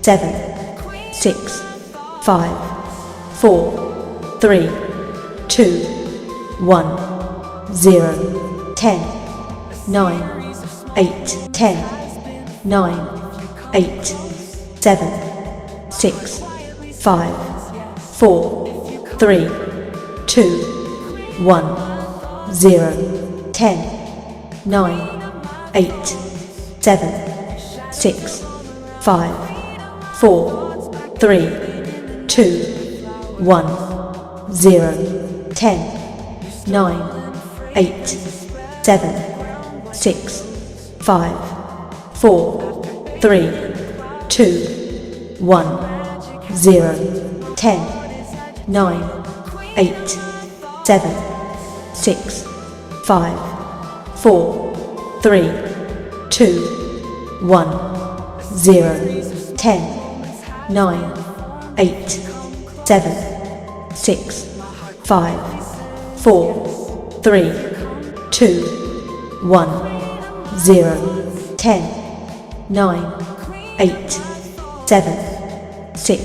7, 6, 5, 4, 3, 2, 1, 0, 10, 9, 8, 10, 9, 8, 7, 6, 5, 4, 3, 2, 1, 0, 10, 9, 8, 7, 6, 5, 4, 3, 2, 1, 0, 10, 9, 8, 7, 6, 5, 4, 3, 2, 1, 0, 10, 9, 8, 7, 6, 5, 4, 3, 2, 1, 0, 10, 9, 8, 7, 6, 5, 4, 3, 2, 1, 0, 10, 9, 8, 7, 6.